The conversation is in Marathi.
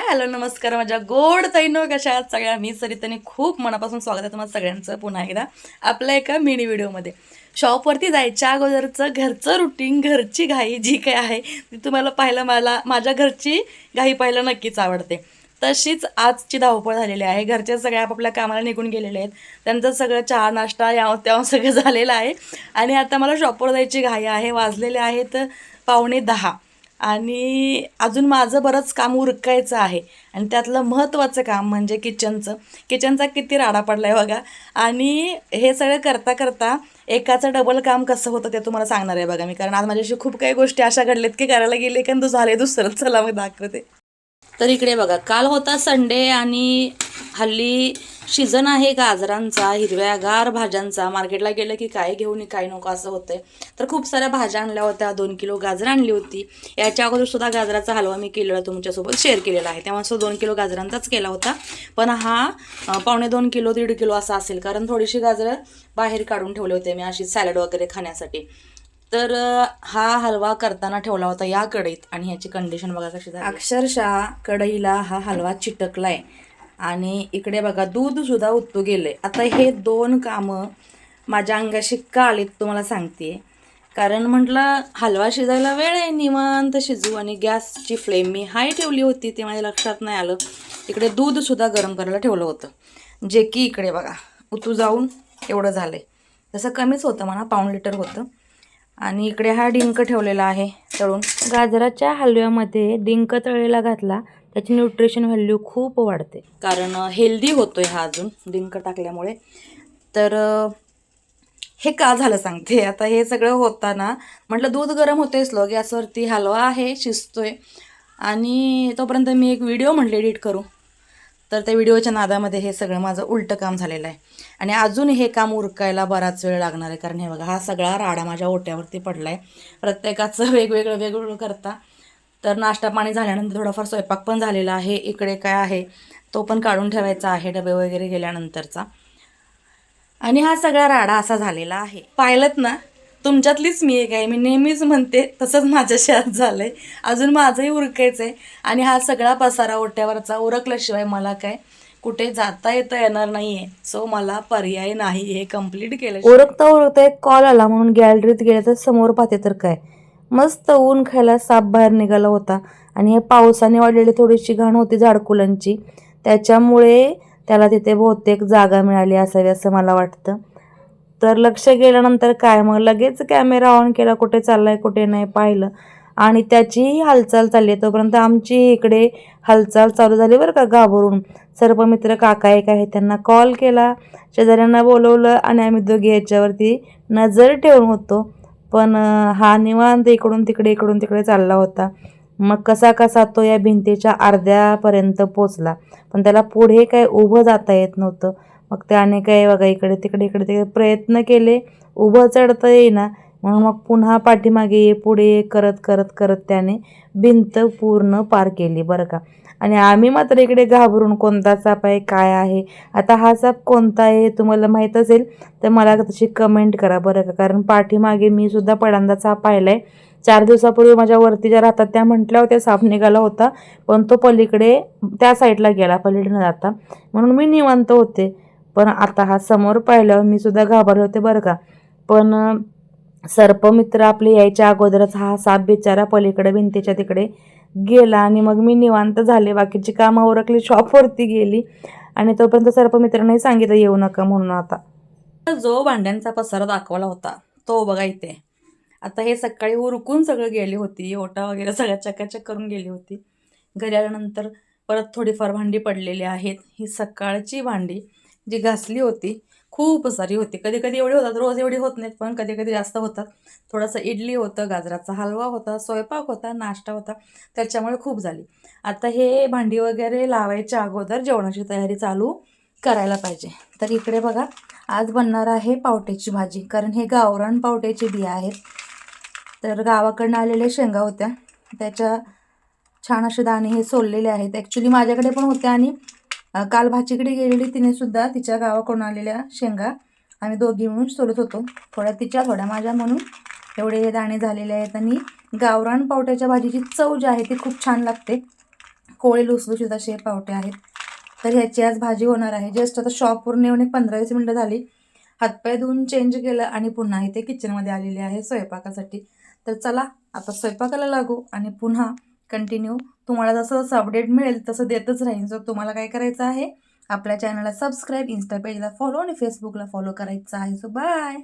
हॅलो नमस्कार माझ्या गोड ताईंनो, कशा आहात सगळ्या. मी सरिताने खूप मनापासून स्वागत आहे तुम्हाला सगळ्यांचं पुन्हा एकदा आपल्या एका मिनी व्हिडिओमध्ये. शॉपवरती जायच्या अगोदरचं घरचं रुटीन, घरची घाई जी काय आहे ती तुम्हाला पाहायला मला माझ्या घरची घाई पाहायला नक्कीच आवडते. तशीच आजची धावपळ झालेली आहे. घरचे सगळे आपापल्या कामाला निघून गेलेले आहेत. त्यांचं सगळं चहा नाश्ता याव त्याव सगळं झालेलं आहे आणि आता मला शॉपवर जायची घाई आहे. वाजलेले आहेत 9:45 आणि अजून माझं बरंच काम उरकायचं आहे आणि त्यातलं महत्त्वाचं काम म्हणजे किचनचा किती राडा पडला आहे बघा. आणि हे सगळं करता करता एकाचं डबल काम कसं होतं ते तुम्हाला सांगणार आहे बघा मी, कारण आज माझ्याशी खूप काही गोष्टी अशा घडल्यात की करायला गेले की झाले दुसरं. चला मग दाखवते. तर इकडे बघा, काल होता संडे आणि हल्ली सीझन आहे गाजरांचा, हिरव्यागार भाज्यांचा. मार्केटला गेलं की काय घेऊन काय नको असं होतंय. तर खूप साऱ्या भाज्या आणल्या होत्या. 2 किलो गाजर आणली होती. याच्या अगोदर सुद्धा गाजराचा हलवा मी केलेला तुमच्यासोबत शेअर केलेला आहे, तेव्हा सुद्धा 2 किलो गाजरांचाच केला होता. पण हा 1.25 किलो 1.5 किलो असा असेल, कारण थोडीशी गाजरं बाहेर काढून ठेवले होते मी अशी सॅलड वगैरे खाण्यासाठी. तर हा हलवा करताना ठेवला होता या कढईत आणि ह्याची कंडिशन बघा कशी झाली. अक्षरशः कढईला हा हलवा चिटकलाय आणि इकडे बघा दूध सुद्धा उतू गेले. आता हे 2 कामं माझ्या अंगाशी का आलीत तुम्हाला सांगते. कारण म्हटलं हलवा शिजायला वेळ आहे, निवांत शिजू, आणि गॅसची फ्लेम मी हाय ठेवली होती, ते माझ्या लक्षात नाही आलं. इकडे दूध सुद्धा गरम करायला ठेवलं होतं, जे की इकडे बघा उतू जाऊन एवढं झालंय. तसं कमीच होतं म्हणा, 1.5 लिटर होतं. आणि इकडे हा डिंक ठेवलेला आहे तळून. गाजराच्या हलव्यामध्ये डिंक तळलेला घातला त्याची न्यूट्रिशन व्हॅल्यू खूप वाढते, कारण हेल्दी होतोय हा अजून डिंक टाकल्यामुळे. तर हे का झालं सांगते. आता हे सगळं होताना म्हटलं दूध गरम होते स्लो गॅसवरती, हलवा आहे शिजतोय, आणि तोपर्यंत मी एक व्हिडिओ म्हटले एडिट करू. तर त्या व्हिडिओच्या नादामध्ये हे सगळं माझं उलटं काम झालेलं आहे आणि अजून हे काम उरकायला बराच वेळ लागणार आहे. कारण हे बघा हा सगळा राडा माझ्या ओट्यावरती पडला आहे. प्रत्येकाचं वेगवेगळं करता. तर नाश्ता पाणी झाल्यानंतर थोडाफार स्वयंपाक पण झालेला आहे. इकडे काय आहे तो पण काढून ठेवायचा आहे डबे वगैरे गेल्यानंतरचा. आणि हा सगळा राडा असा झालेला आहे. पाहिलंत ना, तुमच्यातलीच मी एक आहे. मी नेहमीच म्हणते तसंच माझ्याशी आज झालंय. अजून माझंही उरकायचं आहे आणि हा सगळा पसारा ओट्यावरचा उरकल्याशिवाय मला काय कुठे जाता येणार नाहीये. सो मला पर्याय नाही हे कम्प्लीट केलं. उरकता एक कॉल आला म्हणून गॅलरीत गेले तर समोर पाहते तर काय मस्त ऊन खायला साप बाहेर निघाला होता. आणि हे पावसाने वाढलेली थोडीशी घाण होती झाडकुलांची, त्याच्यामुळे त्याला तिथे बहुतेक जागा मिळाली असावी असं मला वाटतं. तर लक्ष गेल्यानंतर काय मग लगेच कॅमेरा ऑन केला, कुठे चाललाय कुठे नाही पाहिलं, आणि त्याचीही हालचाल चालली आहे. तोपर्यंत आमची इकडे हालचाल चालू झाली बरं का. घाबरून सर्पमित्र काका एक आहे त्यांना कॉल केला, शेजाऱ्यांना बोलवलं आणि आम्ही दोघे याच्यावरती नजर ठेवून होतो. पण हा निवांत इकडून तिकडे चालला होता. मग कसा कसा तो या भिंतीच्या अर्ध्यापर्यंत पोचला, पण त्याला पुढे काय उभं जाता येत नव्हतं. मग त्याने काय बघा इकडे तिकडे प्रयत्न केले, उभं चढता येईना, म्हणून मग पुन्हा पाठीमागे ये पुढे ये करत त्याने भिंत पूर्ण पार केली बरं का. आणि आम्ही मात्र इकडे घाबरून कोणता साप आहे काय आहे. आता हा साप कोणता आहे तुम्हाला माहीत असेल तर मला तशी कमेंट करा बरं का, कारण पाठीमागे मी सुद्धा पहिल्यांदा साप पाहिलाय. 4 दिवसापूर्वी माझ्या वरती ज्या राहतात त्या म्हटल्या होत्या साप निघाला होता, पण तो पलीकडे त्या साईडला गेला पलीकडे न जाता, म्हणून मी निवांत होते. पण आता हा समोर पाहिल्यावर मी सुद्धा घाबरले होते बरं का. पण सर्पमित्र आपले यायच्या अगोदरच हा साप बिचारा पलीकडे भिंतीच्या तिकडे गेला आणि मग मी निवांत झाले. बाकीची कामं उरकली, शॉपवरती गेली आणि तोपर्यंत सर्पमित्राने सांगितलं येऊ नका म्हणून. आता जो भांड्यांचा पसारा दाखवला होता तो बघा इथे. आता हे सकाळी उरकून सगळं गेली होती, ओटा वगैरे सगळ्या चकाचक करून गेली होती. घरी आल्यानंतर परत थोडीफार भांडी पडलेली आहेत. ही सकाळची भांडी जी घासली होती खूप सारी होती. कधी कधी एवढी होतात, रोज एवढी होत नाहीत, पण कधी कधी जास्त होतात. थोडंसं इडली होतं, गाजराचा हलवा होता, स्वयंपाक होता, नाश्ता होता, त्याच्यामुळे खूप झाली. आता हे भांडी वगैरे लावायच्या अगोदर जेवणाची तयारी चालू करायला पाहिजे. तर इकडे बघा आज बनणार आहे पावट्याची भाजी, कारण हे गावरान पावट्याची बिया आहेत. तर गावाकडनं आलेल्या शेंगा होत्या, त्याच्या छान असे दाणे हे सोललेले आहेत. ॲक्च्युली माझ्याकडे पण होत्या आणि काल भाचीकडे गेलेली तिने सुद्धा तिच्या गावाकडून आलेल्या शेंगा आम्ही दोघी मिळून सोलत होतो, थोड्या तिच्या थोड्या माझ्या, म्हणून एवढे हे दाणे झालेले आहेत. आणि गावरान पावट्याच्या भाजीची चव जी आहे ती खूप छान लागते. कोळे लुसलुशीत असे पावटे आहेत. तर ह्याची आज भाजी होणार आहे. जस्ट आता शॉपवरून येऊन एक 15-20 मिनटं झाली. हातपाय धुवून चेंज केलं आणि पुन्हा इथे किचनमध्ये आलेले आहे स्वयंपाकासाठी. तर चला आता स्वयंपाकाला लागू आणि पुन्हा कंटिन्यू तुम्हाला जसं जसं अपडेट मिळेल तसं देतच राहीन. जर तुम्हाला काय करायचं आहे, आपल्या चॅनलला सबस्क्राईब, इन्स्टा पेजला फॉलो आणि फेसबुकला फॉलो करायचं आहे. So bye.